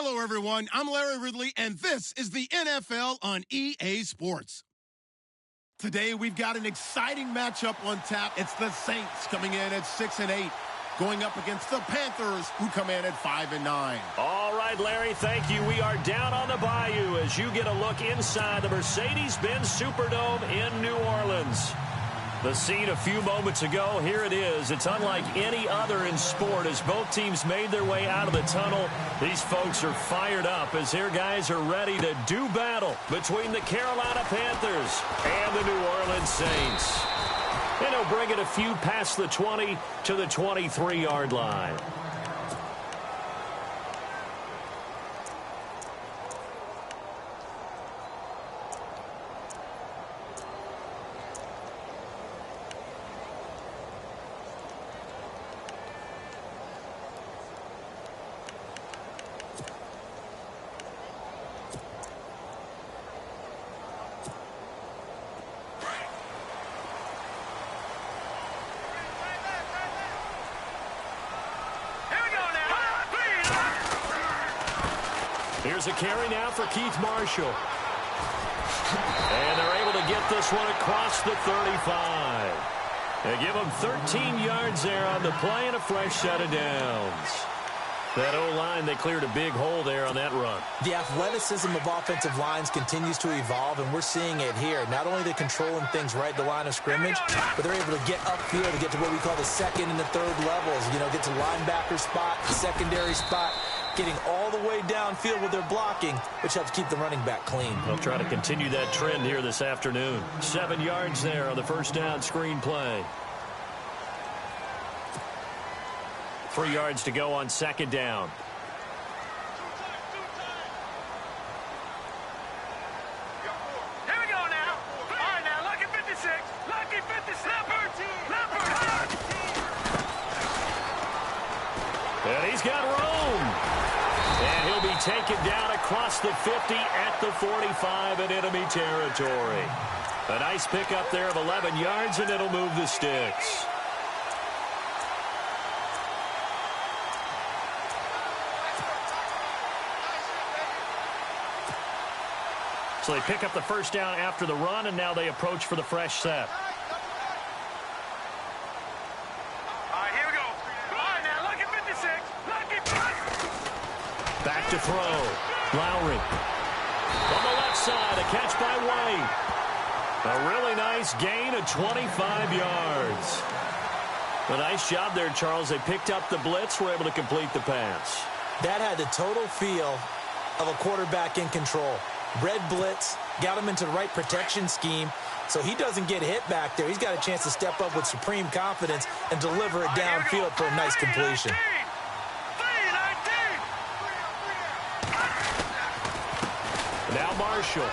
Hello, everyone. I'm Larry Ridley, and this is the NFL on EA Sports. Today, we've got an exciting matchup on tap. It's the Saints coming in at 6-8, going up against the Panthers, who come in at 5-9. All right, Larry, thank you. We are down on the bayou as you get a look inside the Mercedes-Benz Superdome in New Orleans. The scene a few moments ago, here it is. It's unlike any other in sport as both teams made their way out of the tunnel. These folks are fired up as their guys are ready to do battle between the Carolina Panthers and the New Orleans Saints. And he'll bring it a few past the 20 to the 23-yard line. Here's a carry now for Keith Marshall. And they're able to get this one across the 35. They give him 13 yards there on the play and a fresh set of downs. That O-line, they cleared a big hole there on that run. The athleticism of offensive lines continues to evolve, and we're seeing it here. Not only are they controlling things right at the line of scrimmage, but they're able to get upfield to get to what we call the second and the third levels. You know, get to linebacker spot, the secondary spot, getting all the way downfield with their blocking, which helps keep the running back clean. They'll try to continue that trend here this afternoon. 7 yards there on the first down screen play. 3 yards to go on second down. Here we go now. All right, now, lucky 56. Lucky 56. Leopard. And he's got room. And he'll be taken down across the 50 at the 45 in enemy territory. A nice pickup there of 11 yards, and it'll move the sticks. So they pick up the first down after the run, and now they approach for the fresh set. All right, here we go. All right, now, lucky 56. Lucky 56. Back to throw. Lowry. On the left side, a catch by White. A really nice gain of 25 yards. A nice job there, Charles. They picked up the blitz, were able to complete the pass. That had the total feel of a quarterback in control. Red blitz, got him into the right protection scheme, so he doesn't get hit back there. He's got a chance to step up with supreme confidence and deliver it downfield for a nice completion. Now Marshall.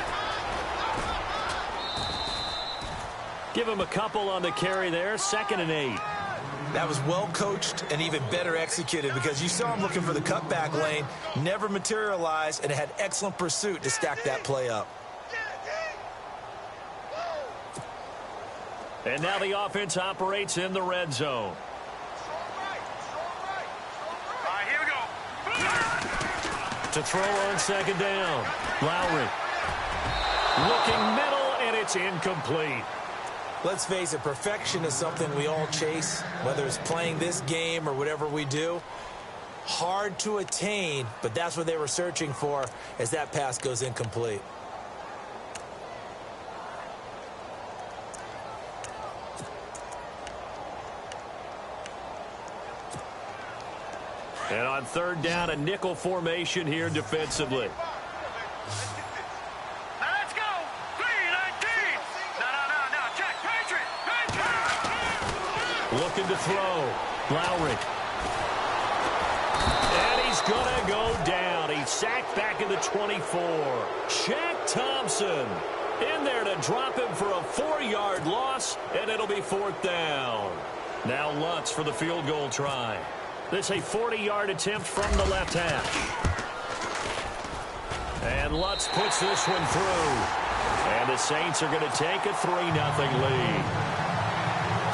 Give him a couple on the carry there. 2nd and 8. That was well coached and even better executed because you saw him looking for the cutback lane, never materialized, and had excellent pursuit to stack that play up. And now the offense operates in the red zone. All right, here we go. To throw on second down. Lowry. Looking middle, and it's incomplete. Let's face it, perfection is something we all chase, whether it's playing this game or whatever we do. Hard to attain, but that's what they were searching for as that pass goes incomplete. And on third down, a nickel formation here defensively. Looking to throw. Lowry. And he's going to go down. He's sacked back in the 24. Shaq Thompson in there to drop him for a 4-yard loss, and it'll be 4th down. Now Lutz for the field goal try. This a 40-yard attempt from the left hash. And Lutz puts this one through. And the Saints are going to take a 3-0 lead.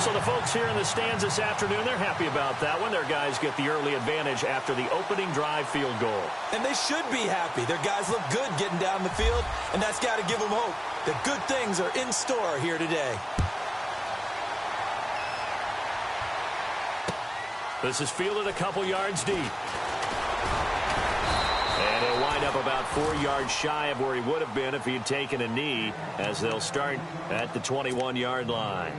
So the folks here in the stands this afternoon, they're happy about that one. Their guys get the early advantage after the opening drive field goal. And they should be happy. Their guys look good getting down the field, and that's got to give them hope that good things are in store here today. This is fielded a couple yards deep. And he'll wind up about 4 yards shy of where he would have been if he had taken a knee, as they'll start at the 21-yard line.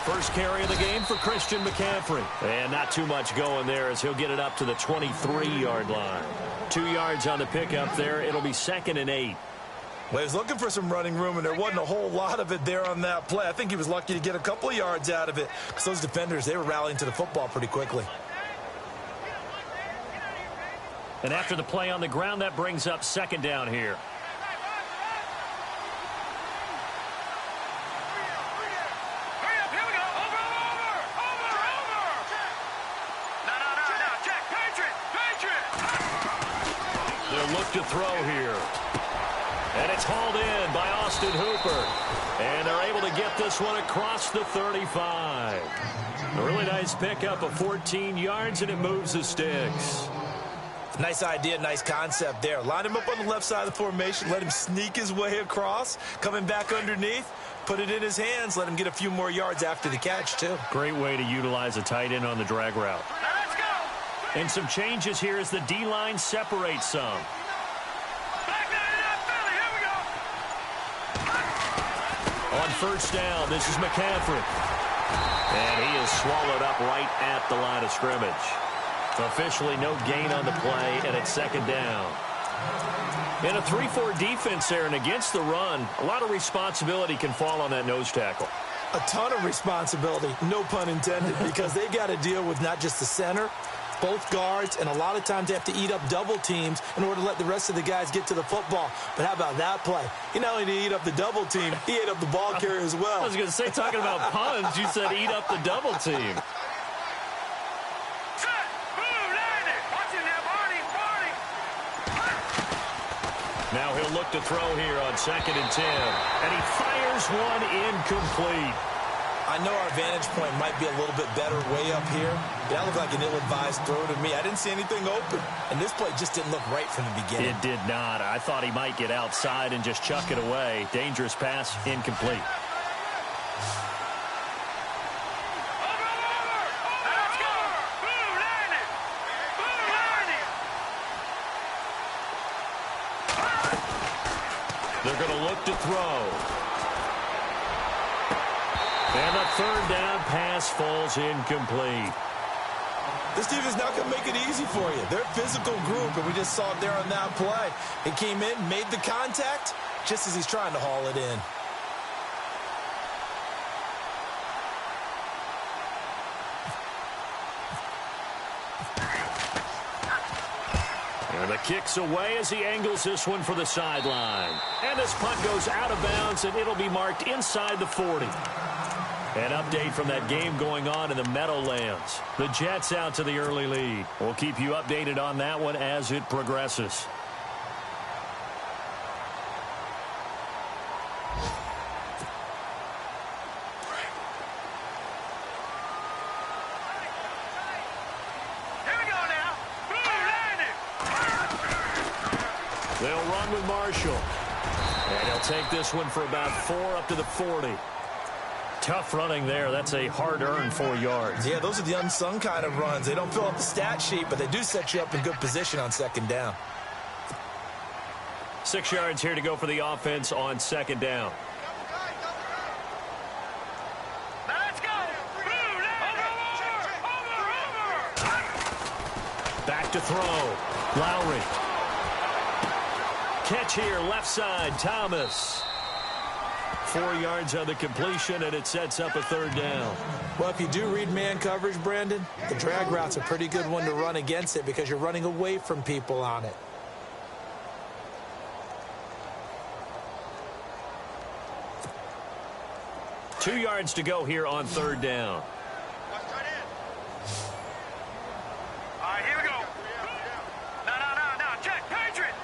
First carry of the game for Christian McCaffrey. And not too much going there as he'll get it up to the 23-yard line. 2 yards on the pickup there. It'll be 2nd and 8. Well, he was looking for some running room, and there wasn't a whole lot of it there on that play. I think he was lucky to get a couple of yards out of it because those defenders, they were rallying to the football pretty quickly. And after the play on the ground, that brings up 2nd down here. Look to throw here. And it's hauled in by Austin Hooper. And they're able to get this one across the 35. A really nice pickup of 14 yards, and it moves the sticks. Nice idea, nice concept there. Line him up on the left side of the formation, let him sneak his way across, coming back underneath, put it in his hands, let him get a few more yards after the catch, too. Great way to utilize a tight end on the drag route. Let's go! And some changes here as the D-line separates some. On first down, this is McCaffrey. And he is swallowed up right at the line of scrimmage. Officially no gain on the play, and it's 2nd down. In a 3-4 defense there, and against the run, a lot of responsibility can fall on that nose tackle. A ton of responsibility, no pun intended, because they got to deal with not just the center, both guards, and a lot of times they have to eat up double teams in order to let the rest of the guys get to the football. But how about that play? He not only did he eat up the double team, he ate up the ball carrier as well. I was going to say, talking about puns, you said eat up the double team. Now he'll look to throw here on 2nd and 10. And he fires one incomplete. I know our vantage point might be a little bit better way up here, but that looked like an ill-advised throw to me. I didn't see anything open, and this play just didn't look right from the beginning. It did not. I thought he might get outside and just chuck it away. Dangerous pass, incomplete. They're going to look to throw. And the 3rd down pass falls incomplete. This team is not going to make it easy for you. They're a physical group, and we just saw it there on that play. He came in, made the contact, just as he's trying to haul it in. And the kick's away as he angles this one for the sideline. And this punt goes out of bounds, and it'll be marked inside the 40. An update from that game going on in the Meadowlands. The Jets out to the early lead. We'll keep you updated on that one as it progresses. They'll run with Marshall. And he'll take this one for about 4 up to the 40. Tough running there. That's a hard-earned 4 yards. Yeah, those are the unsung kind of runs. They don't fill up the stat sheet, but they do set you up in good position on 2nd down. 6 yards here to go for the offense on 2nd down. Let's go! Back to throw. Lowry. Catch here, left side, Thomas. 4 yards on the completion, and it sets up a third down. Well, if you do read man coverage, Brandon, the drag route's a pretty good one to run against it because you're running away from people on it. Two yards to go here on third down. All right, here we go. No. Check. Patriot.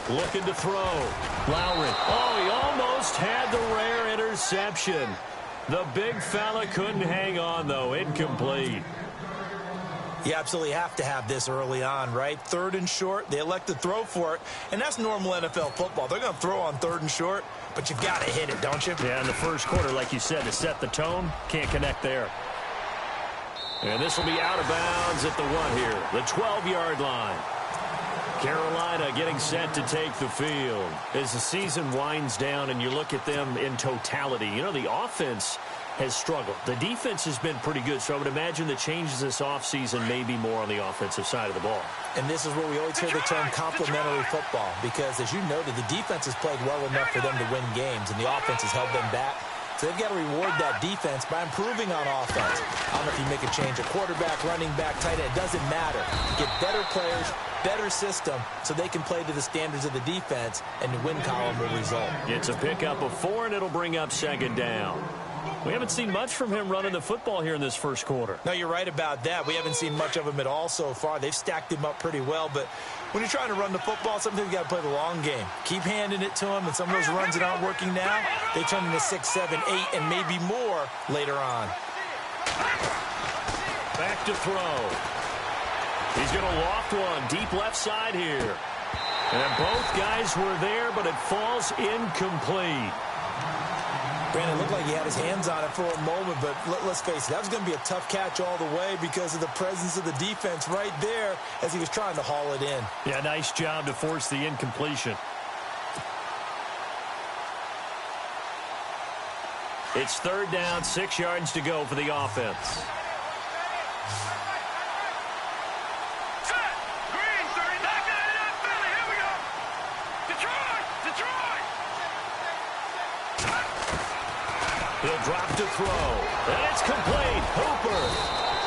Looking to throw. Lowry. Oh, he almost had the rare interception. The big fella couldn't hang on, though. Incomplete. You absolutely have to have this early on, right? Third and short, they elect to throw for it, and that's normal NFL football. They're going to throw on third and short, but you've got to hit it, don't you? Yeah, in the first quarter, like you said, to set the tone, can't connect there. And this will be out of bounds at the 1 here, the 12-yard line. Carolina getting set to take the field. As the season winds down and you look at them in totality, you know, the offense has struggled. The defense has been pretty good, so I would imagine the changes this offseason may be more on the offensive side of the ball. And this is where we always hear the term complementary football because, as you noted, the defense has played well enough for them to win games, and the offense has held them back. So they've got to reward that defense by improving on offense. I don't know if you make a change, a quarterback, running back, tight end, it doesn't matter. Get better players, better system, so they can play to the standards of the defense, and the win column will result. It's a pickup of 4, and it'll bring up second down. We haven't seen much from him running the football here in this first quarter. No, you're right about that. We haven't seen much of him at all so far. They've stacked him up pretty well, but when you're trying to run the football, sometimes you got to play the long game. Keep handing it to him, and some of those runs that aren't working now, they turn into 6, 7, 8, and maybe more later on. Back to throw. He's going to loft one deep left side here. And both guys were there, but it falls incomplete. Brandon, looked like he had his hands on it for a moment, but let's face it, that was going to be a tough catch all the way because of the presence of the defense right there as he was trying to haul it in. Yeah, nice job to force the incompletion. It's third down, 6 yards to go for the offense. He'll drop to throw, and it's complete. Hooper.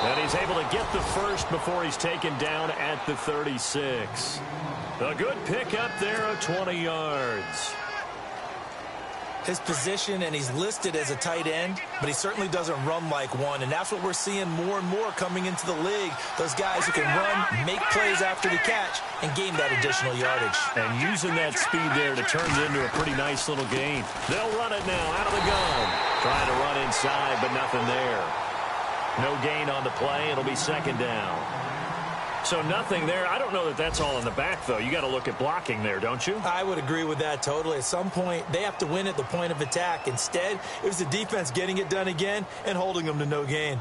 And he's able to get the first before he's taken down at the 36. A good pickup there of 20 yards. His position, and he's listed as a tight end, but he certainly doesn't run like one, and that's what we're seeing more and more coming into the league. Those guys who can run, make plays after the catch, and gain that additional yardage. And using that speed there to turn it into a pretty nice little gain. They'll run it now out of the gun. Trying to run inside, but nothing there. No gain on the play. It'll be second down. So nothing there. I don't know that that's all in the back, though. You got to look at blocking there, don't you? I would agree with that totally. At some point, they have to win at the point of attack. Instead, it was the defense getting it done again and holding them to no gain.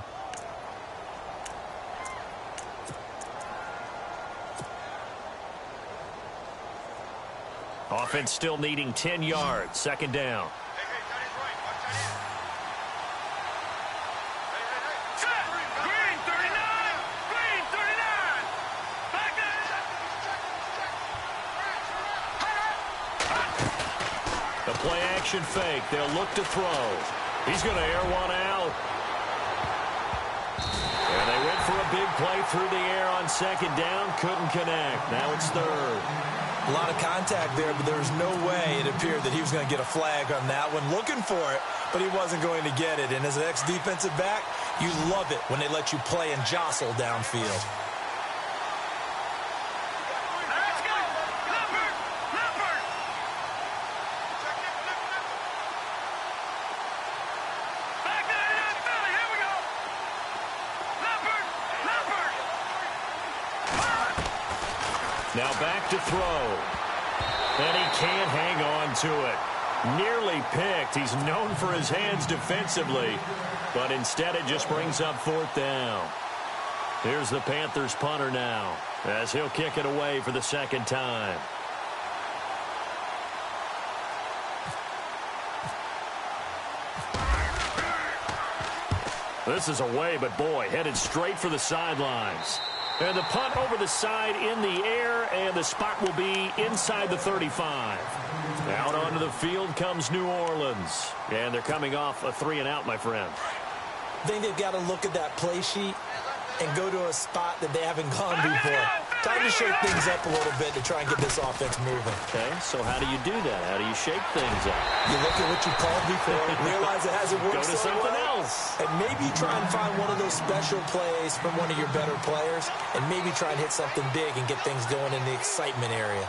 Offense still needing 10 yards. Second down. Play action fake. They'll look to throw. He's going to air one out. And they went for a big play through the air on second down. Couldn't connect. Now it's third. A lot of contact there, but there was no way it appeared that he was going to get a flag on that one. Looking for it, but he wasn't going to get it. And as an ex-defensive back, you love it when they let you play and jostle downfield. Now back to throw. And he can't hang on to it. Nearly picked. He's known for his hands defensively. But instead it just brings up fourth down. Here's the Panthers punter now, as he'll kick it away for the second time. This is away, but boy, headed straight for the sidelines. And the punt over the side in the air, and the spot will be inside the 35. Out onto the field comes New Orleans. And they're coming off a 3-and-out, my friend. I think they've got to look at that play sheet and go to a spot that they haven't gone before. Time to shake things up a little bit to try and get this offense moving. Okay, so how do you do that? How do you shake things up? You look at what you called before, realize it hasn't worked Go to so something well, else. and maybe try and find one of those special plays from one of your better players, and maybe try and hit something big and get things going in the excitement area.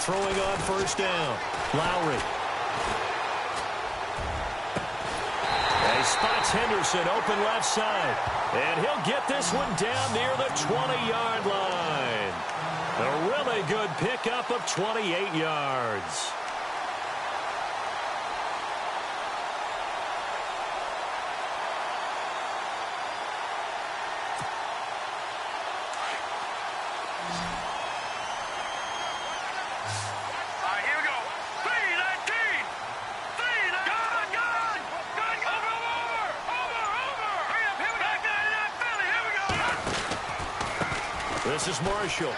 Throwing on first down. Lowry. He spots Henderson open left side. And he'll get this one down near the 20-yard line. A really good pickup of 28 yards. This is Marshall.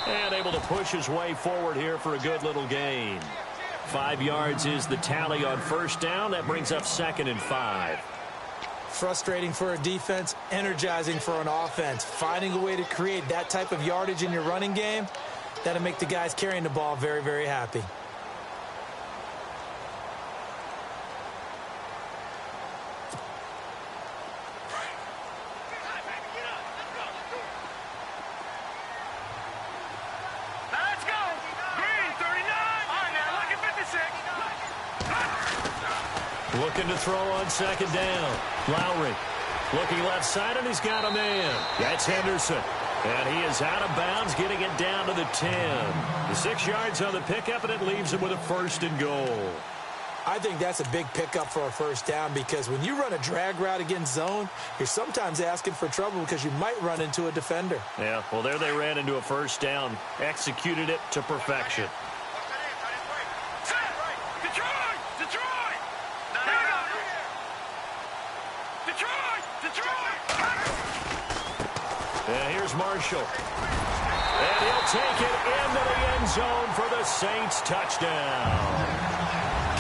And able to push his way forward here for a good little gain. 5 yards is the tally on first down. That brings up 2nd and 5. Frustrating for a defense, energizing for an offense. Finding a way to create that type of yardage in your running game, that'll make the guys carrying the ball very, very happy. Looking to throw on 2nd down. Lowry looking left side, and he's got a man. That's Henderson. And he is out of bounds, getting it down to the 10. The 6 yards on the pickup, and it leaves him with a 1st and goal. I think that's a big pickup for a first down, because when you run a drag route against zone, you're sometimes asking for trouble because you might run into a defender. Yeah, well, there they ran into a first down. Executed it to perfection. And here's Marshall. And he'll take it into the end zone for the Saints touchdown.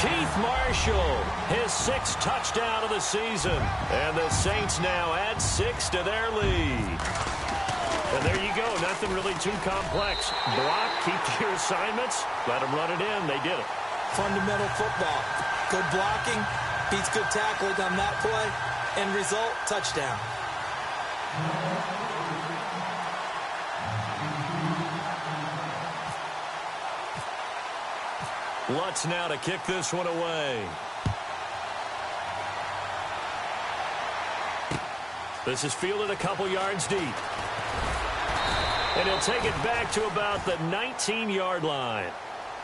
Keith Marshall, his 6th touchdown of the season. And the Saints now add 6 to their lead. And there you go. Nothing really too complex. Block, keep to your assignments, let them run it in. They did it. Fundamental football. Good blocking, beats good tackling on that play. End result, touchdown. Lutz now to kick this one away. This is fielded a couple yards deep. And he'll take it back to about the 19-yard line.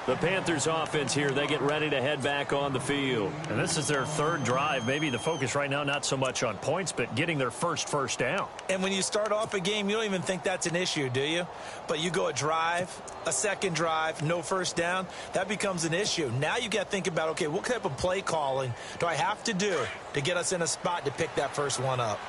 The Panthers offense here, they get ready to head back on the field. And this is their 3rd drive. Maybe the focus right now not so much on points, but getting their first down. And when you start off a game, you don't even think that's an issue, do you? But you go a drive, a 2nd drive, no first down, that becomes an issue. Now you got to think about, okay, what type of play calling do I have to do to get us in a spot to pick that first one up?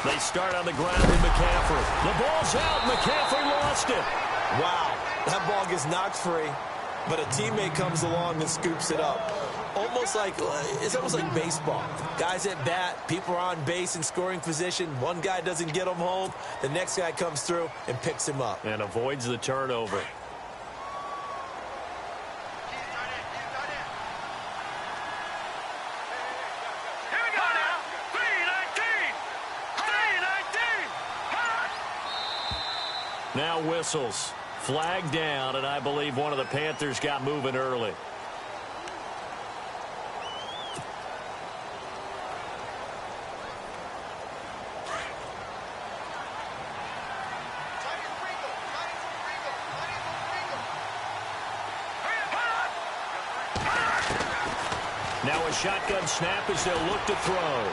They start on the ground with McCaffrey. The ball's out. McCaffrey lost it. Wow, that ball gets knocked free, but a teammate comes along and scoops it up. It's almost like baseball. Guys at bat, people are on base in scoring position. One guy doesn't get him home. The next guy comes through and picks him up. And avoids the turnover. Now whistles. Flag down, and I believe one of the Panthers got moving early. Now a shotgun snap as they'll look to throw.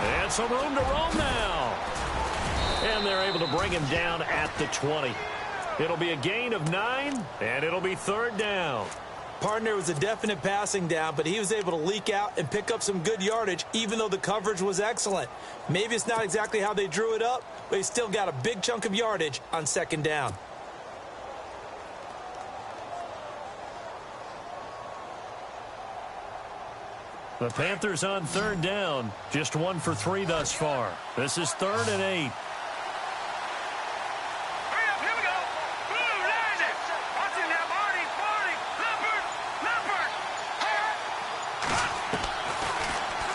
And some room to roam now. And they're able to bring him down at the 20. It'll be a gain of 9, and it'll be 3rd down. Partner was a definite passing down, but he was able to leak out and pick up some good yardage, even though the coverage was excellent. Maybe it's not exactly how they drew it up, but he still got a big chunk of yardage on 2nd down. The Panthers on 3rd down, just 1 for 3 thus far. This is 3rd and 8.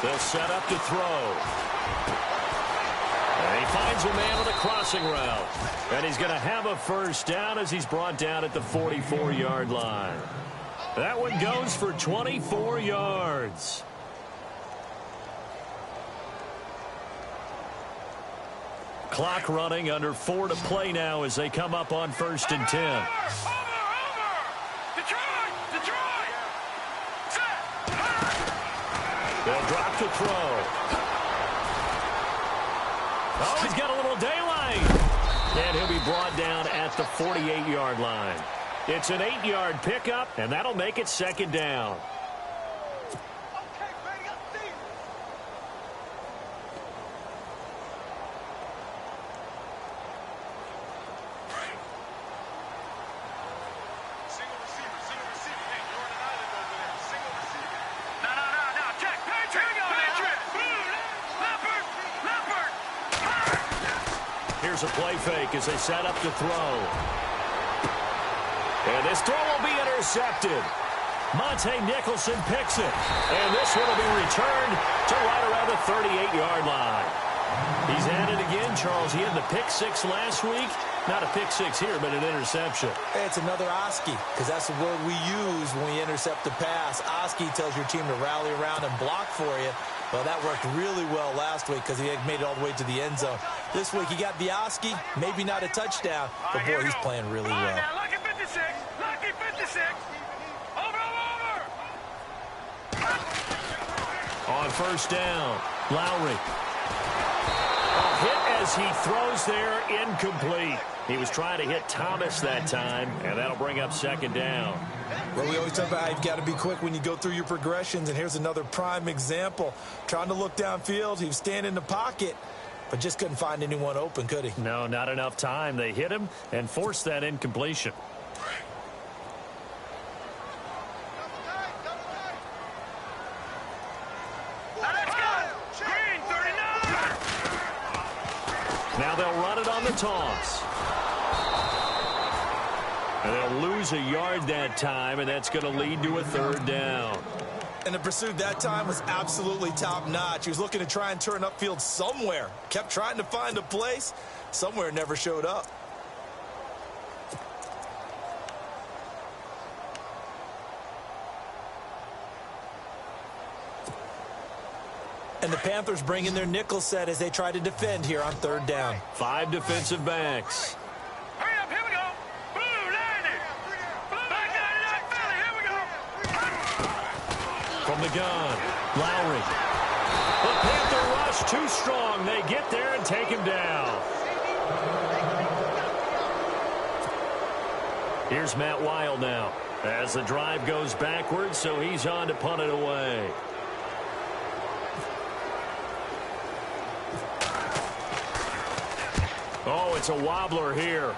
They'll set up to throw. And he finds a man with a crossing route. And he's going to have a 1st down as he's brought down at the 44-yard line. That one goes for 24 yards. Clock running, under 4 to play now as they come up on 1st and 10. They'll drop to throw. Oh, he's got a little daylight. And he'll be brought down at the 48-yard line. It's an 8-yard pickup, and that'll make it 2nd down. Here's a play fake as they set up to throw. And this throw will be intercepted. Monte Nicholson picks it. And this one will be returned to right around the 38-yard line. He's at it again, Charles. He had the pick 6 last week. Not a pick 6 here, but an interception. It's another Oski, because that's the word we use when we intercept a pass. Oski tells your team to rally around and block for you. Well, that worked really well last week because he had made it all the way to the end zone. This week, he got the Oski, maybe not a touchdown, but boy, he's playing really well. Now, lucky 56, lucky 56. Over. On 1st down, Lowry. A hit as he throws there, incomplete. He was trying to hit Thomas that time, and that'll bring up 2nd down. Well, we always talk about how you've got to be quick when you go through your progressions, and here's another prime example. Trying to look downfield, he was standing in the pocket, but just couldn't find anyone open, could he? No, not enough time. They hit him and forced that incompletion. Now they'll run it on the toss. And they'll lose a yard that time, and that's going to lead to a 3rd down. And the pursuit that time was absolutely top-notch. He was looking to try and turn upfield somewhere. Kept trying to find a place. Somewhere never showed up. And the Panthers bring in their nickel set as they try to defend here on 3rd down. 5 defensive backs. Hurry up, here we go. Blue, 90. Back 99, Philly, here we go. From the gun, Lowry. The Panther rush too strong. They get there and take him down. Here's Matt Wild now as the drive goes backwards, so he's on to punt it away. Oh, it's a wobbler here.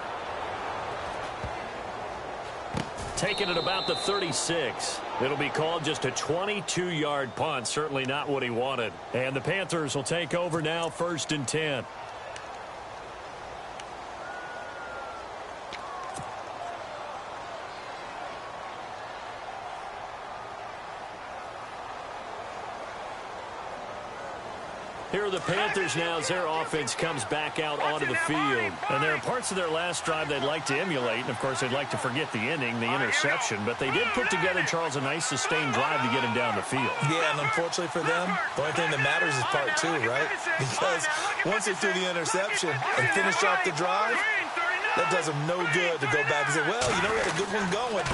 Taking it about the 36. It'll be called just a 22-yard punt. Certainly not what he wanted. And the Panthers will take over now, 1st and 10. Here are the Panthers now as their offense comes back out onto the field. And there are parts of their last drive they'd like to emulate. And, of course, they'd like to forget the ending, the interception. But they did put together, Charles, a nice sustained drive to get him down the field. Yeah, and unfortunately for them, the only thing that matters is part 2, right? Because once they threw the interception and finished off the drive, That does them no good to go back and say, well, you know, we had a good one going.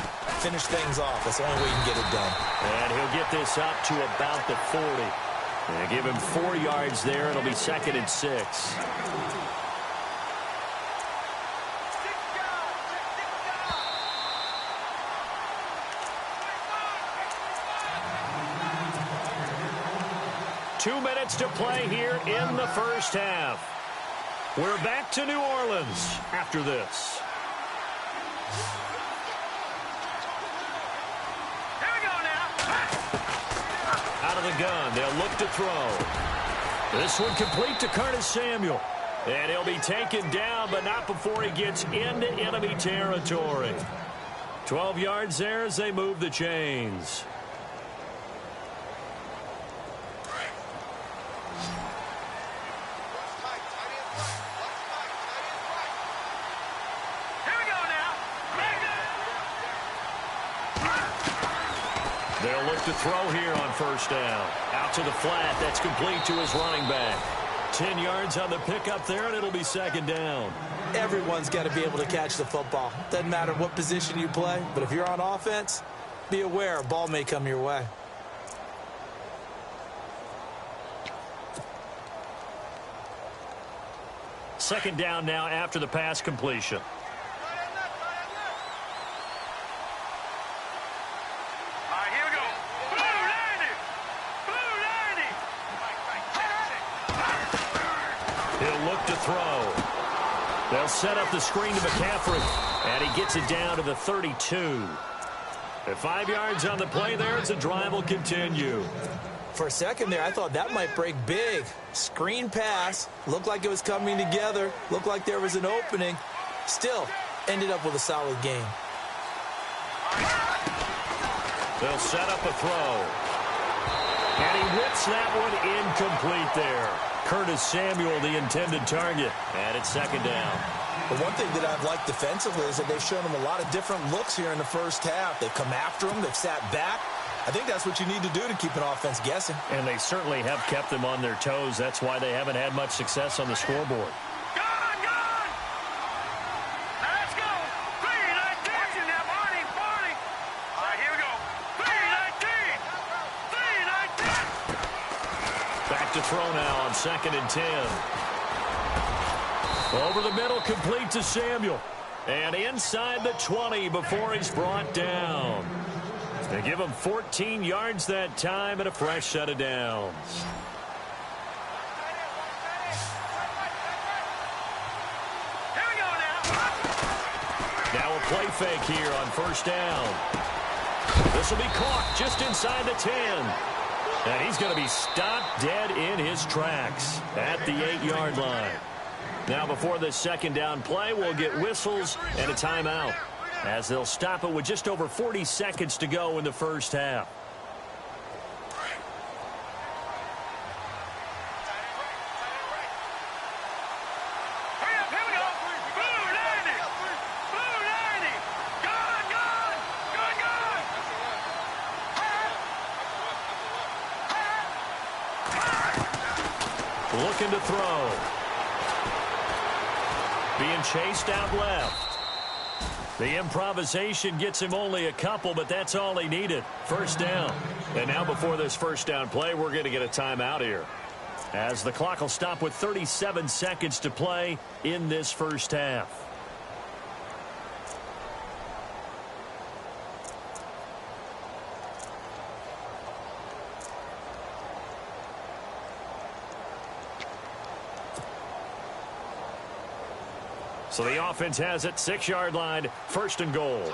Finish things off. That's the only way you can get it done. And he'll get this up to about the 40. And give him 4 yards there. It'll be 2nd and 6. Two minutes to play here in the first half. We're back to New Orleans after this. Here we go now. Out of the gun, they'll look to throw. This one complete to Curtis Samuel. And he'll be taken down, but not before he gets into enemy territory. 12 yards there as they move the chains. They'll look to throw here on first down. Out to the flat. That's complete to his running back. 10 yards on the pickup there, and it'll be 2nd down. Everyone's got to be able to catch the football. Doesn't matter what position you play, but if you're on offense, be aware a ball may come your way. Second down now after the pass completion. Throw. They'll set up the screen to McCaffrey, and he gets it down to the 32. At 5 yards on the play there, as the drive will continue. For a second there, I thought that might break big. Screen pass, looked like it was coming together, looked like there was an opening. Still, ended up with a solid game. They'll set up a throw. And he whips that one incomplete there. Curtis Samuel, the intended target. And it's 2nd down. The one thing that I've liked defensively is that they've shown him a lot of different looks here in the first half. They've come after him. They've sat back. I think that's what you need to do to keep an offense guessing. And they certainly have kept them on their toes. That's why they haven't had much success on the scoreboard. To throw now on 2nd and 10. Over the middle, complete to Samuel. And inside the 20 before he's brought down. They give him 14 yards that time and a fresh set of downs. Here we go now. Now a play fake here on first down. This will be caught just inside the 10. And he's going to be stopped dead in his tracks at the 8-yard line. Now before this 2nd down play, we'll get whistles and a timeout, as they'll stop it with just over 40 seconds to go in the first half. Looking to throw. Being chased out left. The improvisation gets him only a couple, but that's all he needed. First down. And now before this first down play, we're going to get a timeout here, as the clock will stop with 37 seconds to play in this first half. So the offense has it, 6-yard line, 1st and goal. Leopard,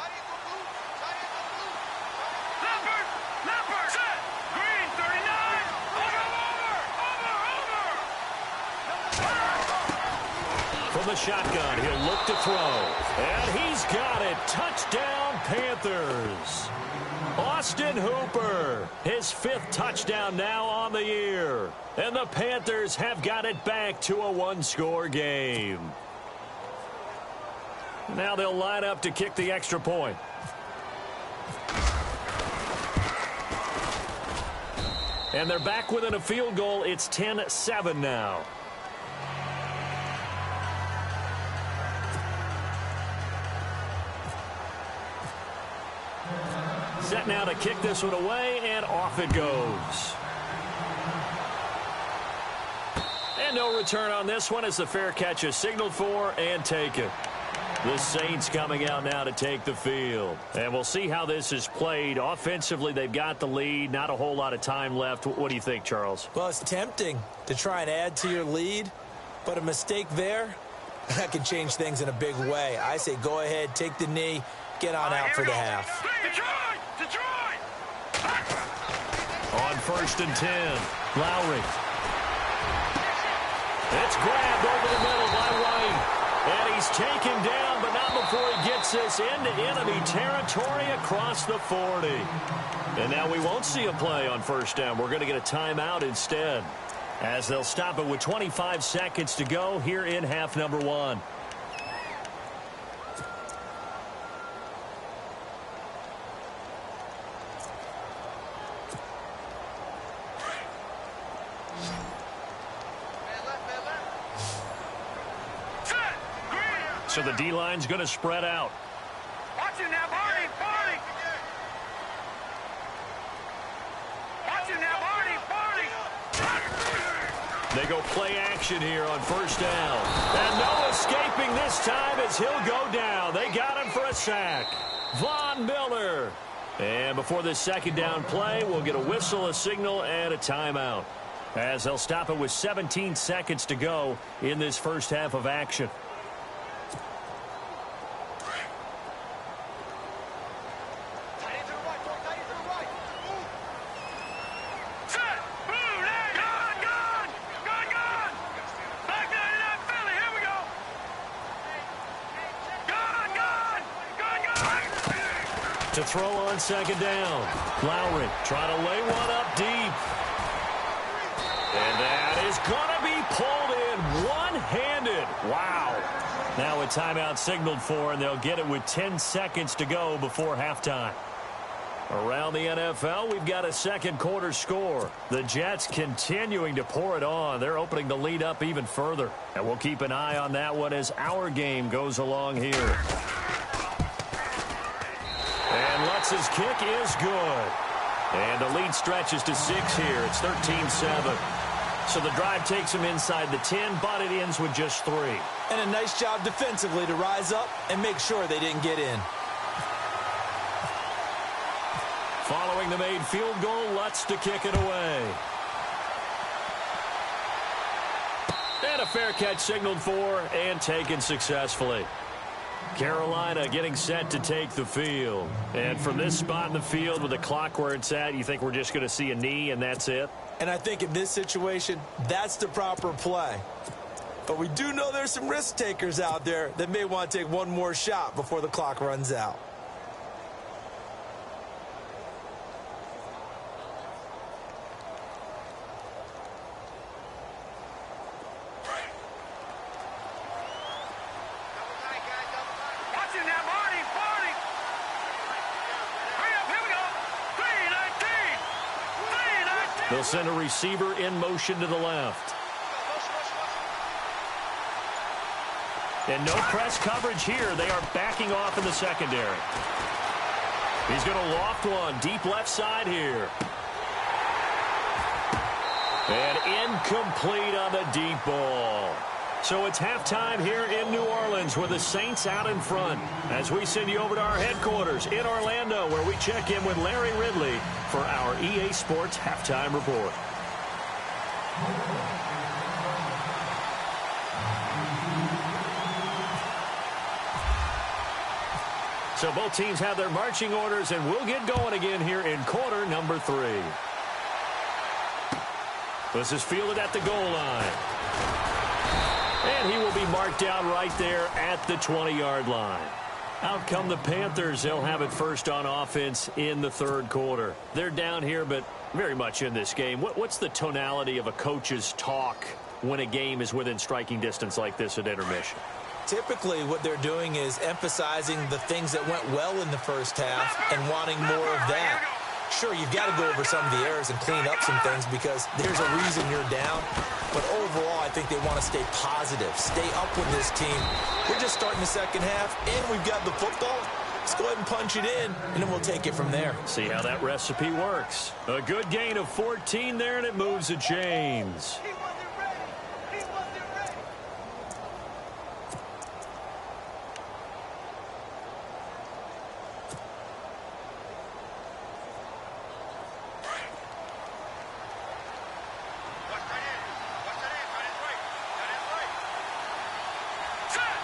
set, green, 39, over. From the shotgun, he'll look to throw. And he's got it. Touchdown, Panthers. Austin Hooper, his 5th touchdown now on the year. And the Panthers have got it back to a 1-score game. Now they'll line up to kick the extra point. And they're back within a field goal. It's 10-7 now. Set now to kick this one away, and off it goes. And no return on this one as the fair catch is signaled for and taken. The Saints coming out now to take the field. And we'll see how this is played. Offensively, they've got the lead. Not a whole lot of time left. What do you think, Charles? Well, it's tempting to try and add to your lead, but a mistake there, that can change things in a big way. I say go ahead, take the knee, get on out for the half. Detroit! On 1st and 10, Lowry. It's grabbed over the middle by White. And he's taken down, but not before he gets this into enemy territory across the 40. And now we won't see a play on 1st down. We're going to get a timeout instead, as they'll stop it with 25 seconds to go here in half number 1. So the D-line's going to spread out. Watch it now, Barney! Watch it now, Barney! They go play action here on 1st down. And no escaping this time as he'll go down. They got him for a sack. Von Miller. And before this 2nd down play, we'll get a whistle, a signal, and a timeout, as they'll stop it with 17 seconds to go in this first half of action. To throw on 2nd down. Lowry trying to lay one up deep. And that is going to be pulled in one-handed. Wow. Now a timeout signaled for, and they'll get it with 10 seconds to go before halftime. Around the NFL, we've got a 2nd quarter score. The Jets continuing to pour it on. They're opening the lead up even further. And we'll keep an eye on that one as our game goes along here. And Lutz's kick is good. And the lead stretches to 6 here. It's 13-7. So the drive takes him inside the 10, but it ends with just 3. And a nice job defensively to rise up and make sure they didn't get in. Following the made field goal, Lutz to kick it away. And a fair catch signaled for and taken successfully. Carolina getting set to take the field. And from this spot in the field with the clock where it's at, you think we're just going to see a knee and that's it? And I think in this situation, that's the proper play. But we do know there's some risk takers out there that may want to take one more shot before the clock runs out. They'll send a receiver in motion to the left. And no press coverage here. They are backing off in the secondary. He's going to loft one deep left side here. And incomplete on the deep ball. So it's halftime here in New Orleans with the Saints out in front, as we send you over to our headquarters in Orlando, where we check in with Larry Ridley for our EA Sports Halftime Report. So both teams have their marching orders, and we'll get going again here in quarter number 3. This is fielded at the goal line. And he will be marked down right there at the 20-yard line. Out come the Panthers. They'll have it first on offense in the 3rd quarter. They're down here, but very much in this game. What's the tonality of a coach's talk when a game is within striking distance like this at intermission? Typically, what they're doing is emphasizing the things that went well in the first half and wanting more of that. Sure, you've got to go over some of the errors and clean up some things because there's a reason you're down. But overall, I think they want to stay positive, stay up with this team. We're just starting the second half, and we've got the football. Let's go ahead and punch it in, and then we'll take it from there. See how that recipe works. A good gain of 14 there, and it moves the chains. He wasn't ready. He wasn't ready. Watch that in. Watch that in. That is right. That is right. Set.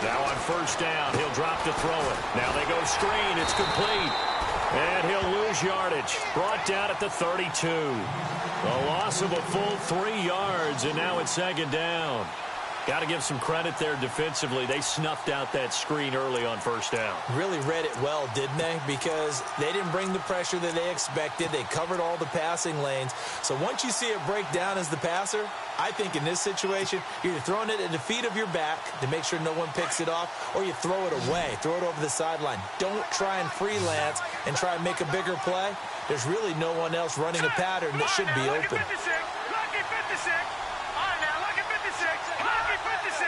Now on first down, he'll drop to throw it. Now they go screen. It's complete. And he'll lose yardage. Brought down at the 32. A loss of a full 3 yards, and now it's second down. Got to give some credit there defensively. They snuffed out that screen early on first down. Really read it well, didn't they? Because they didn't bring the pressure that they expected. They covered all the passing lanes. So once you see it break down as the passer, I think in this situation, you're either throwing it at the feet of your back to make sure no one picks it off, or you throw it away, throw it over the sideline. Don't try and freelance and try and make a bigger play. There's really no one else running a pattern that should be open. Lucky 56. All right, now, lucky 56. Lucky 56.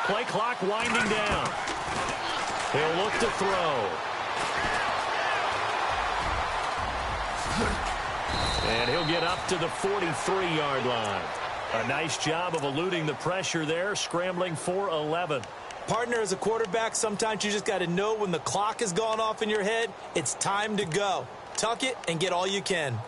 Play clock winding down. He'll look to throw. And he'll get up to the 43-yard line. A nice job of eluding the pressure there, scrambling for 11. Partner, as a quarterback, sometimes you just got to know when the clock has gone off in your head, it's time to go. Tuck it and get all you can.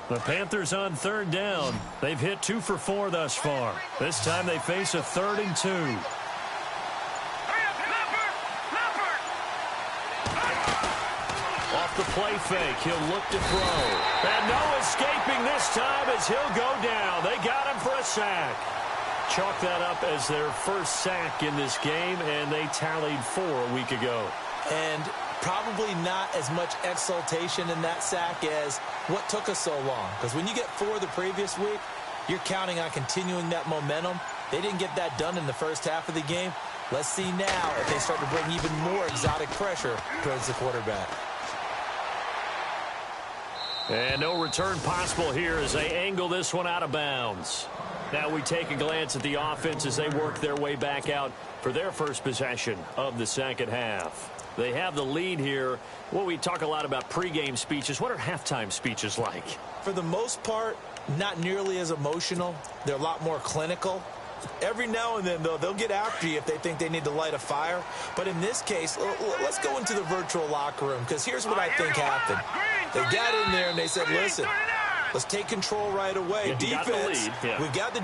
The Panthers on third down. They've hit 2 for 4 thus far. This time they face a 3rd and 2. Off the play fake, he'll look to throw. And no escaping this time as he'll go down. They got him for a sack. Chalk that up as their first sack in this game, and they tallied 4 a week ago. And probably not as much exultation in that sack as what took us so long. Because when you get 4 the previous week, you're counting on continuing that momentum. They didn't get that done in the first half of the game. Let's see now if they start to bring even more exotic pressure towards the quarterback. And no return possible here as they angle this one out of bounds. Now we take a glance at the offense as they work their way back out for their first possession of the second half. They have the lead here. Well, we talk a lot about pregame speeches. What are halftime speeches like? For the most part, not nearly as emotional. They're a lot more clinical. Every now and then, though, they'll get after you if they think they need to light a fire. But in this case, let's go into the virtual locker room, because here's what I think happened. They got in there and they said, listen, let's take control right away. Defense, we've got the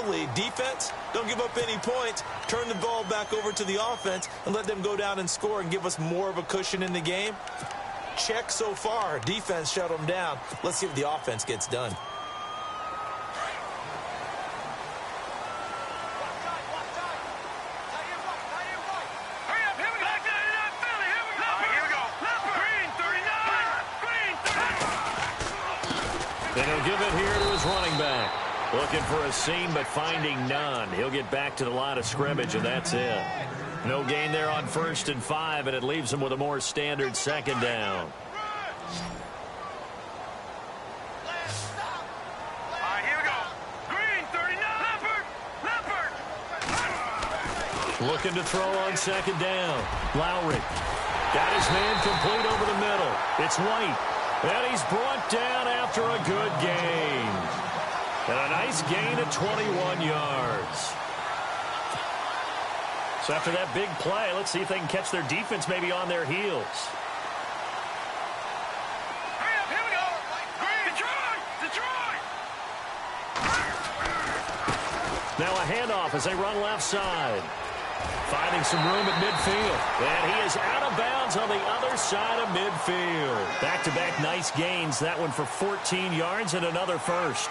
lead. Defense, don't give up any points. Turn the ball back over to the offense and let them go down and score and give us more of a cushion in the game. Check so far. Defense shut them down. Let's see what the offense gets done. Then he'll give it here to his running back. Looking for a seam, but finding none. He'll get back to the line of scrimmage, and that's it. No gain there on 1st and 5, and it leaves him with a more standard second down. Looking to throw on second down. Lowry got his man complete over the middle. It's White. And he's brought down after a good gain. And a nice gain of 21 yards. So after that big play, let's see if they can catch their defense maybe on their heels. Here we go. Detroit! Now a handoff as they run left side. Finding some room at midfield. And he is out of bounds on the other side of midfield. Back-to-back nice gains. That one for 14 yards and another first.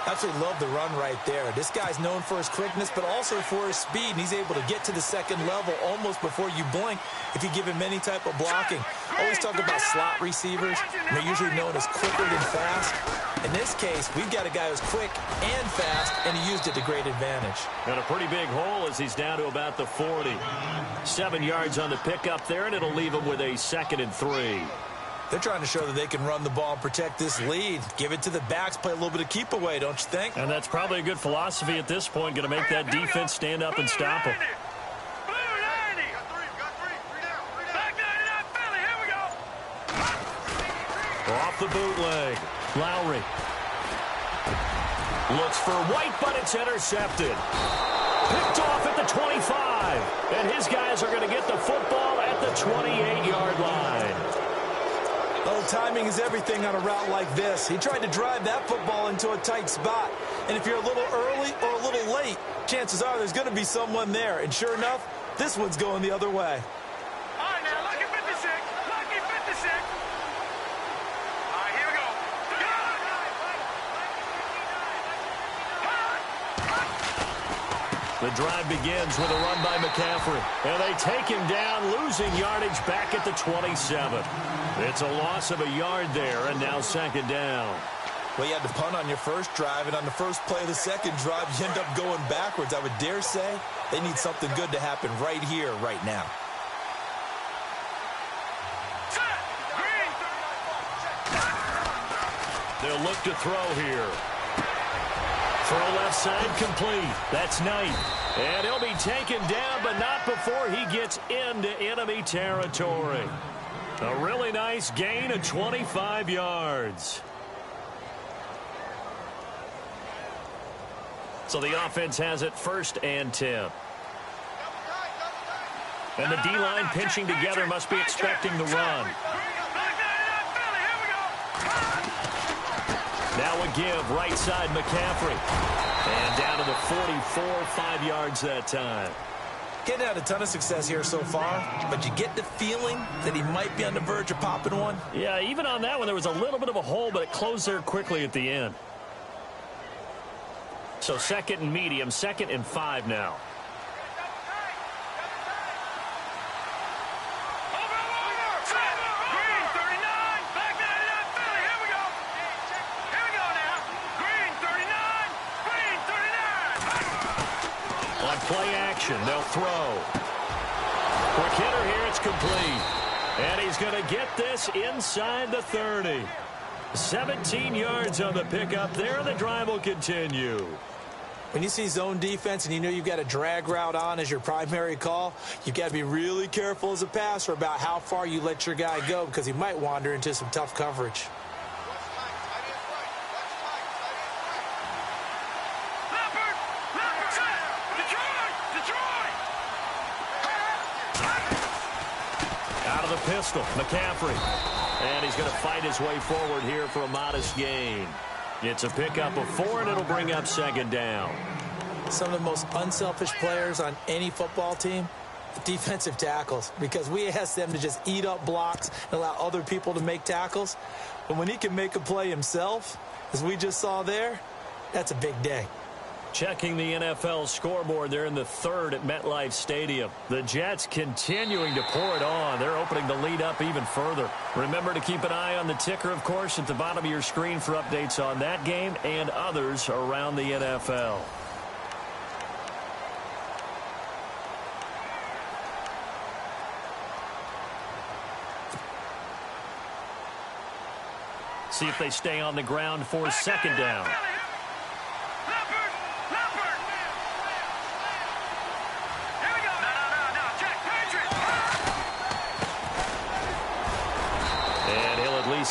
Absolutely love the run right there. This guy's known for his quickness, but also for his speed, and he's able to get to the second level almost before you blink if you give him any type of blocking. Always talk about slot receivers, and they're usually known as quicker than fast. In this case, we've got a guy who's quick and fast, and he used it to great advantage. And a pretty big hole as he's down to about the 40. 7 yards on the pickup there, and it'll leave him with a 2nd and 3. They're trying to show that they can run the ball and protect this lead. Give it to the backs, play a little bit of keep away, don't you think? And that's probably a good philosophy at this point, going to make that defense stand up and stop him. Off the bootleg, Lowry. Looks for White, but it's intercepted. Picked off at the 25. And his guys are going to get the football at the 28-yard line. Oh, timing is everything on a route like this. He tried to drive that football into a tight spot. And if you're a little early or a little late, chances are there's going to be someone there. And sure enough, this one's going the other way. All right, now, lucky 56. Lucky 56. All right, here we go. The drive begins with a run by McCaffrey. And they take him down, losing yardage back at the 27. It's a loss of a yard there, and now 2nd down. Well, you had to punt on your first drive, and on the first play of the second drive, you end up going backwards. I would dare say they need something good to happen right here, right now. They'll look to throw here. Throw left side complete. That's Knight. And he'll be taken down, but not before he gets into enemy territory. A really nice gain of 25 yards. So the offense has it 1st and 10. And the D-line pinching together must be expecting the run. Now a give, right side McCaffrey. And down to the 44, 5 yards that time. Getting had a ton of success here so far, but you get the feeling that he might be on the verge of popping one. Yeah, even on that one, there was a little bit of a hole, but it closed there quickly at the end. So 2nd and medium, 2nd and 5 now. Play action, they'll throw. Quick hitter here, it's complete. And he's going to get this inside the 30. 17 yards on the pickup there, and the drive will continue. When you see zone defense and you know you've got a drag route on as your primary call, you've got to be really careful as a passer about how far you let your guy go because he might wander into some tough coverage. Pistol, McCaffrey. And he's going to fight his way forward here for a modest gain. It's a pickup of 4, and it'll bring up 2nd down. Some of the most unselfish players on any football team, the defensive tackles, because we ask them to just eat up blocks and allow other people to make tackles. But when he can make a play himself, as we just saw there, that's a big day. Checking the NFL scoreboard there in the 3rd at MetLife Stadium. The Jets continuing to pour it on. They're opening the lead up even further. Remember to keep an eye on the ticker, of course, at the bottom of your screen for updates on that game and others around the NFL. See if they stay on the ground for 2nd down.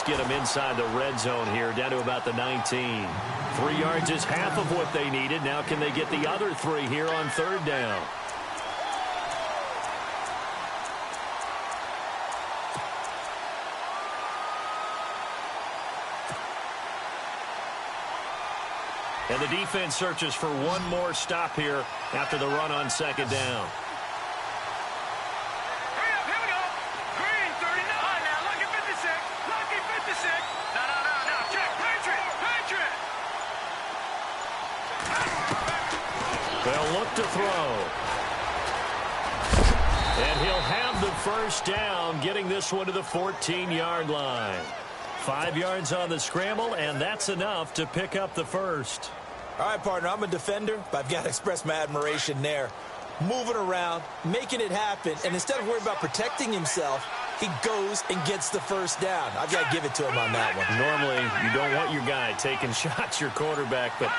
Get them inside the red zone here, down to about the 19. 3 yards is half of what they needed. Now can they get the other 3 here on 3rd down? And the defense searches for one more stop here after the run on 2nd down. They'll look to throw. And he'll have the first down, getting this one to the 14-yard line. 5 yards on the scramble, and that's enough to pick up the first. All right, partner, I'm a defender, but I've got to express my admiration there. Moving around, making it happen, and instead of worrying about protecting himself, he goes and gets the first down. I've got to give it to him on that one. Normally, you don't want your guy taking shots, your quarterback, but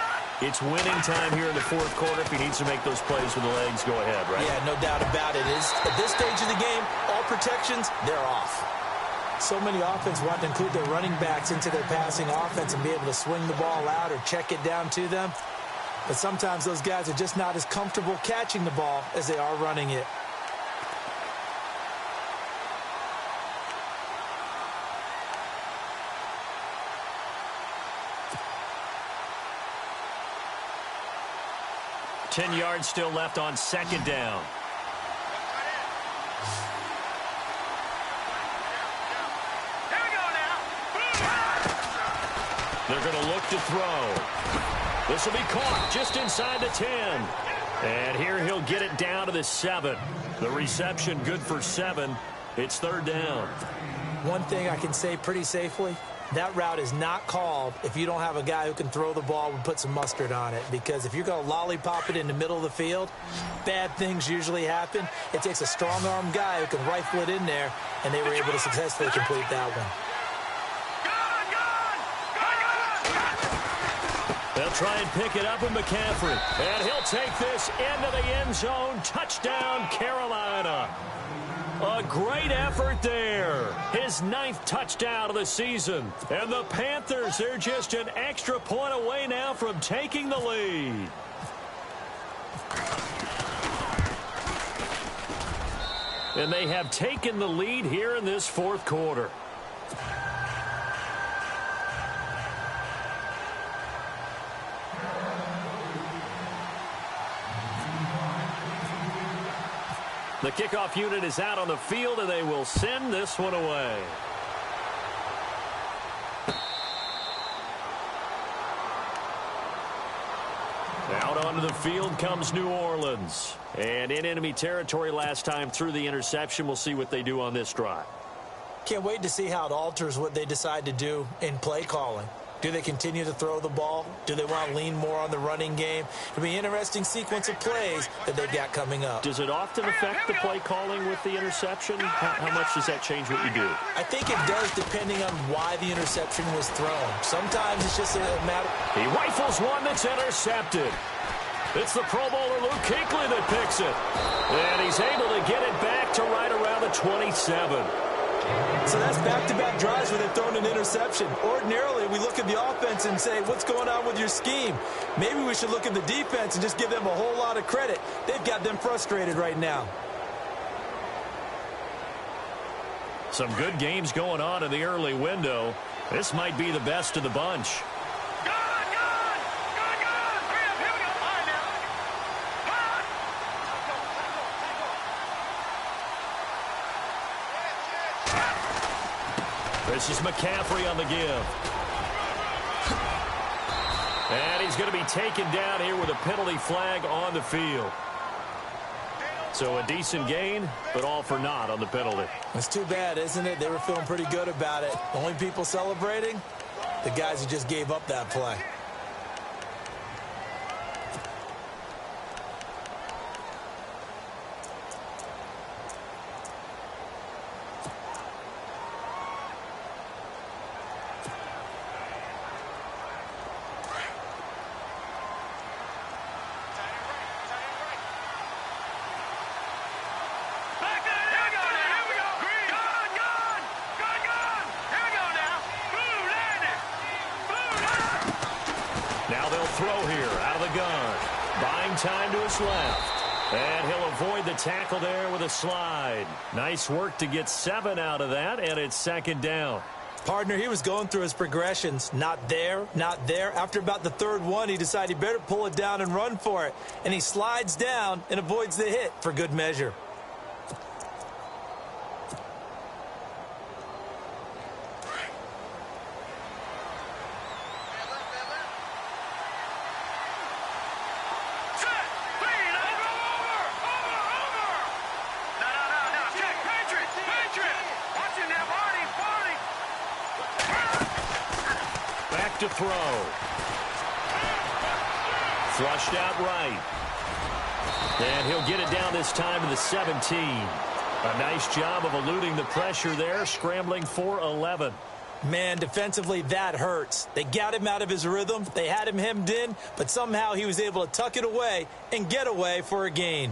it's winning time here in the fourth quarter. If he needs to make those plays with the legs, go ahead, right? Yeah, no doubt about it. At this stage of the game, all protections, they're off. So many offense want to include their running backs into their passing offense and be able to swing the ball out or check it down to them. But sometimes those guys are just not as comfortable catching the ball as they are running it. Ten yards still left on second down. They're going to look to throw. This will be caught just inside the 10. And here he'll get it down to the 7. The reception good for 7. It's third down. One thing I can say pretty safely, that route is not called if you don't have a guy who can throw the ball and put some mustard on it. Because if you're going to lollipop it in the middle of the field, bad things usually happen. It takes a strong-arm guy who can rifle it in there, and they were able to successfully complete that one. They'll try and pick it up with McCaffrey. And he'll take this into the end zone. Touchdown, Carolina. A great effort there. His 9th touchdown of the season. And the Panthers, they're just an extra point away now from taking the lead. And they have taken the lead here in this fourth quarter. The kickoff unit is out on the field, and they will send this one away. Out onto the field comes New Orleans. And in enemy territory last time through the interception. We'll see what they do on this drive. Can't wait to see how it alters what they decide to do in play calling. Do they continue to throw the ball? Do they want to lean more on the running game? It'll be an interesting sequence of plays that they've got coming up. Does it often affect the play calling with the interception? How much does that change what you do? I think it does depending on why the interception was thrown. Sometimes it's just a matter. He rifles one that's intercepted. It's the Pro Bowler Luke Kuechly that picks it. And he's able to get it back to right around the 27. So that's back-to-back drives where they've thrown an interception. Ordinarily, we look at the offense and say, what's going on with your scheme? Maybe we should look at the defense and just give them a whole lot of credit. They've got them frustrated right now. Some good games going on in the early window. This might be the best of the bunch. This is McCaffrey on the give. And he's going to be taken down here with a penalty flag on the field. So a decent gain, but all for naught on the penalty. It's too bad, isn't it? They were feeling pretty good about it. The only people celebrating, the guys who just gave up that play. Time to his left. And he'll avoid the tackle there with a slide. Nice work to get 7 out of that, and it's second down. Partner, he was going through his progressions. Not there, not there. After about the third one, he decided he better pull it down and run for it. And he slides down and avoids the hit for good measure. to throw. Flushed out right. And he'll get it down this time to the 17. A nice job of eluding the pressure there, scrambling for 11. Man, defensively, that hurts. They got him out of his rhythm. They had him hemmed in, but somehow he was able to tuck it away and get away for a gain.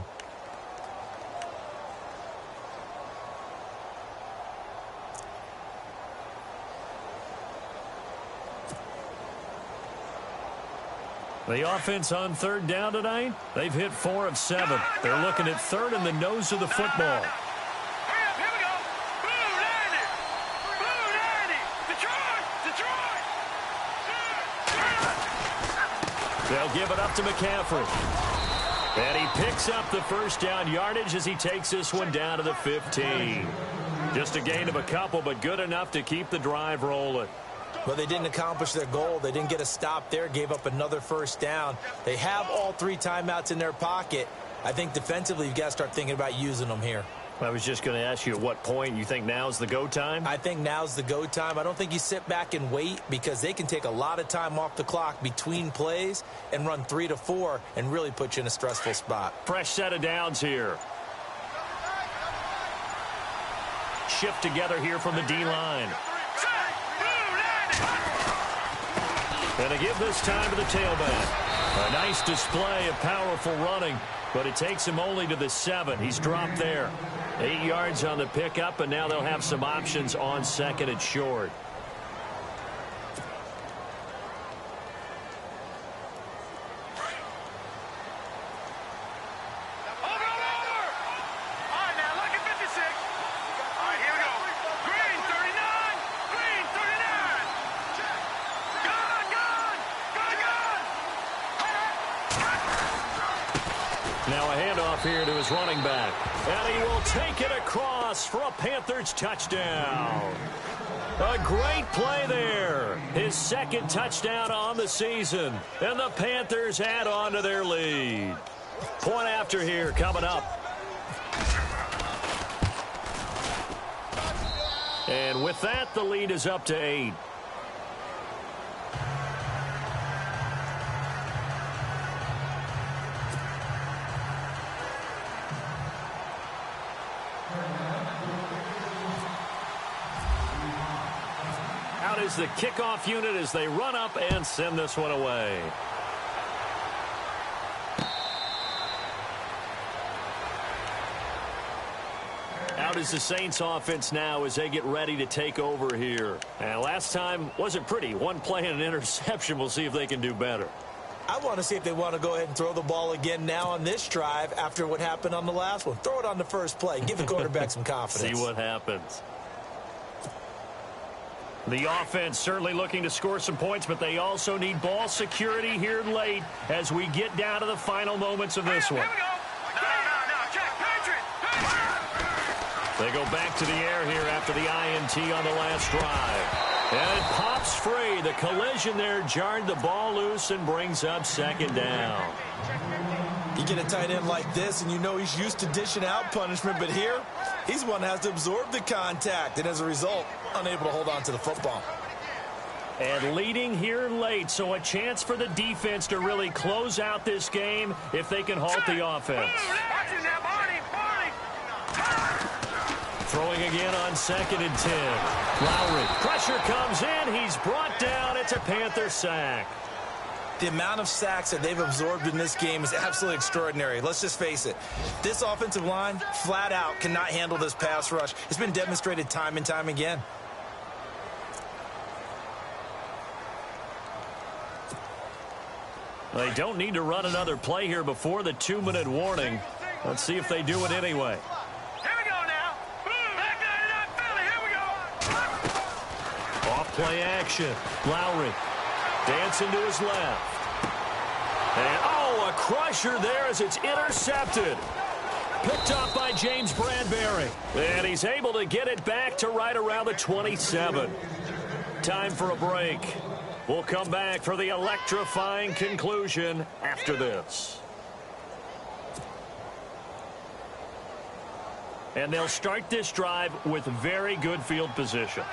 The offense on third down tonight, they've hit 4 of 7. They're looking at third in the nose of the football. They'll give it up to McCaffrey. And he picks up the first down yardage as he takes this one down to the 15. Just a gain of a couple, but good enough to keep the drive rolling. Well, they didn't accomplish their goal. They didn't get a stop there, gave up another first down. They have all 3 timeouts in their pocket. I think defensively you've got to start thinking about using them here. I was just going to ask you at what point you think now's the go time? I think now's the go time. I don't think you sit back and wait because they can take a lot of time off the clock between plays and run 3 to 4 and really put you in a stressful spot. Fresh set of downs here. Shift together here from the D-line. And a give this time to the tailback. A nice display of powerful running, but it takes him only to the 7. He's dropped there. 8 yards on the pickup, and now they'll have some options on second and short. Here to his running back, and he will take it across for a Panthers touchdown. A great play there. His second touchdown on the season, and the Panthers add on to their lead. Point after here coming up. And with that, the lead is up to 8. Is the kickoff unit as they run up and send this one away. Out is the Saints offense now as they get ready to take over here. And last time wasn't pretty. One play and an interception. We'll see if they can do better. I want to see if they want to go ahead and throw the ball again now on this drive after what happened on the last one. Throw it on the first play. Give the quarterback some confidence. See what happens. The offense certainly looking to score some points, but they also need ball security here late as we get down to the final moments of this one. They go back to the air here after the INT on the last drive. And it pops free. The collision there jarred the ball loose and brings up second down. You get a tight end like this, and you know he's used to dishing out punishment, but here, he's one that has to absorb the contact, and as a result, unable to hold on to the football. And leading here late, so a chance for the defense to really close out this game if they can halt the offense. Throwing again on 2nd and 10. Lowry, pressure comes in, he's brought down, it's a Panther sack. The amount of sacks that they've absorbed in this game is absolutely extraordinary. Let's just face it. This offensive line, flat out, cannot handle this pass rush. It's been demonstrated time and time again. They don't need to run another play here before the 2-minute warning. Let's see if they do it anyway. Here we go now. Back 99 Philly. Here we go. Off play action. Lowry dancing to his left. And, oh, a crusher there as it's intercepted. Picked up by James Bradbury. And he's able to get it back to right around the 27. Time for a break. We'll come back for the electrifying conclusion after this. And they'll start this drive with very good field position.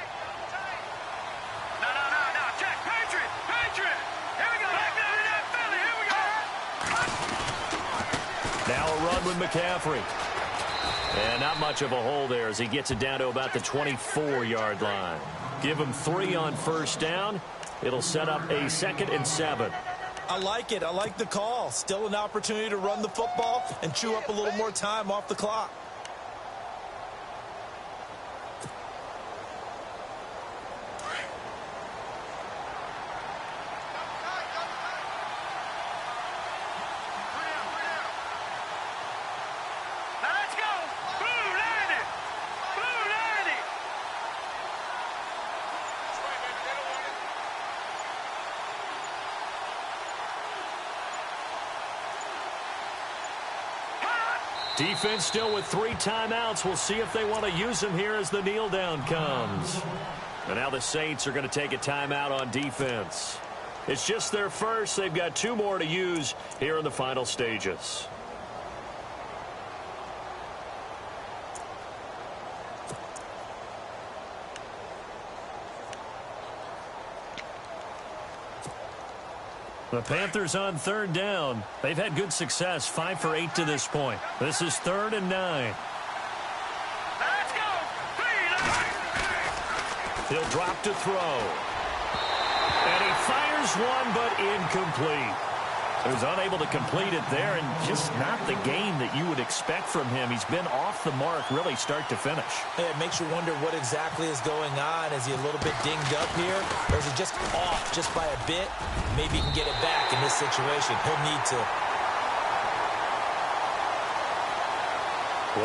No. Check. Patriot. Now a run with McCaffrey. And not much of a hole there as he gets it down to about the 24-yard line. Give him 3 on first down. It'll set up a 2nd and 7. I like it. I like the call. Still an opportunity to run the football and chew up a little more time off the clock. Defense still with 3 timeouts. We'll see if they want to use them here as the kneel down comes. And now the Saints are going to take a timeout on defense. It's just their first. They've got 2 more to use here in the final stages. The Panthers on 3rd down. They've had good success, 5 for 8 to this point. This is 3rd and 9. Let's go. He'll drop to throw. And he fires one, but incomplete. He was unable to complete it there, and just not the game that you would expect from him. He's been off the mark, really start to finish. It makes you wonder what exactly is going on. Is he a little bit dinged up here, or is he just off just by a bit? Maybe he can get it back in this situation. He'll need to.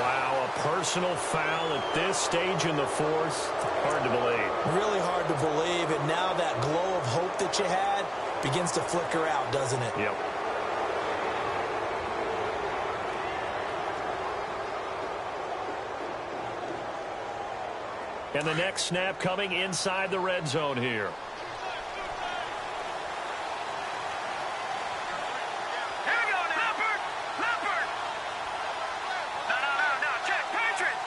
Wow, a personal foul at this stage in the 4th. Hard to believe. Really hard to believe, and now that glow of hope that you had begins to flicker out, doesn't it? Yep. And the next snap coming inside the red zone here. Here we go now. Leopard. No. Check. Patriot.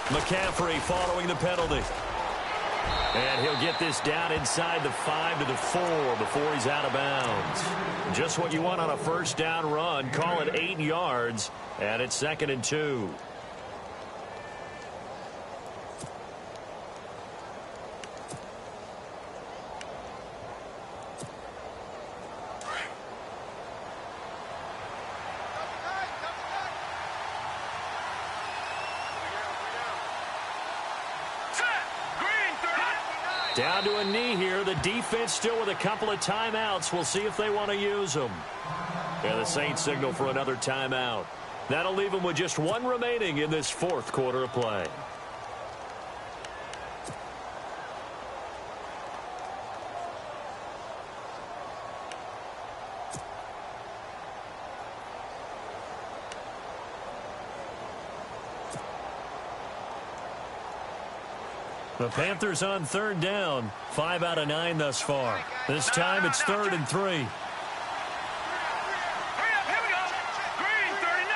McCaffrey following the penalty. And he'll get this down inside the 5 to the 4 before he's out of bounds. Just what you want on a first down run. Call it 8 yards, and it's 2nd and 2. Down to a knee here. The defense still with a couple of timeouts. We'll see if they want to use them. And the Saints signal for another timeout. That'll leave them with just 1 remaining in this 4th quarter of play. The Panthers on 3rd down. 5 out of 9 thus far. This time it's 3rd and 3. Hurry up, here we go. Green 39.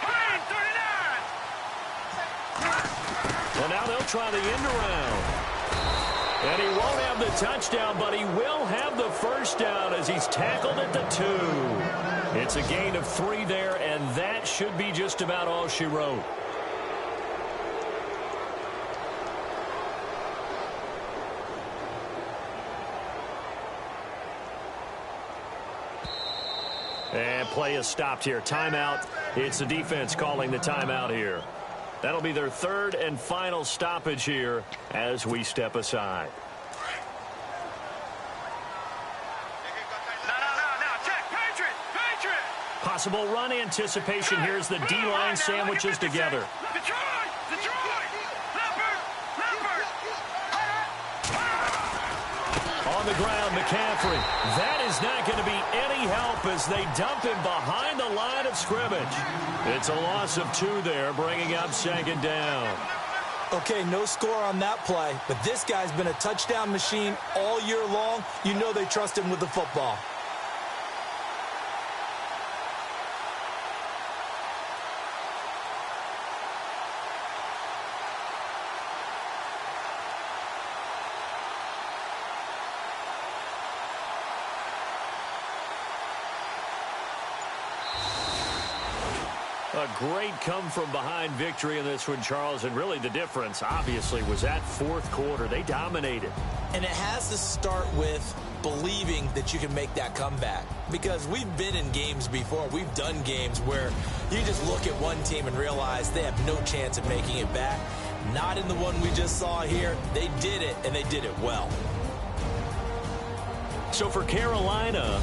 Green 39. Well, now they'll try the end around. And he won't have the touchdown, but he will have the first down as he's tackled at the 2. It's a gain of 3 there, and that should be just about all she wrote. And play is stopped here. Timeout. It's the defense calling the timeout here. That'll be their 3rd and final stoppage here as we step aside. No. Check. Patriot. Possible run anticipation. Here's the D-line sandwiches together. Detroit. On the ground, McCaffrey. That is not going to be any help as they dump him behind the line of scrimmage. It's a loss of 2 there, bringing up 2nd down. Okay, no score on that play, but this guy's been a touchdown machine all year long. You know they trust him with the football. A great come-from-behind victory in this one, Charles, and really the difference, obviously, was that fourth quarter. They dominated. And it has to start with believing that you can make that comeback. Because we've been in games before. We've done games where you just look at one team and realize they have no chance of making it back. Not in the one we just saw here. They did it, and they did it well. So for Carolina...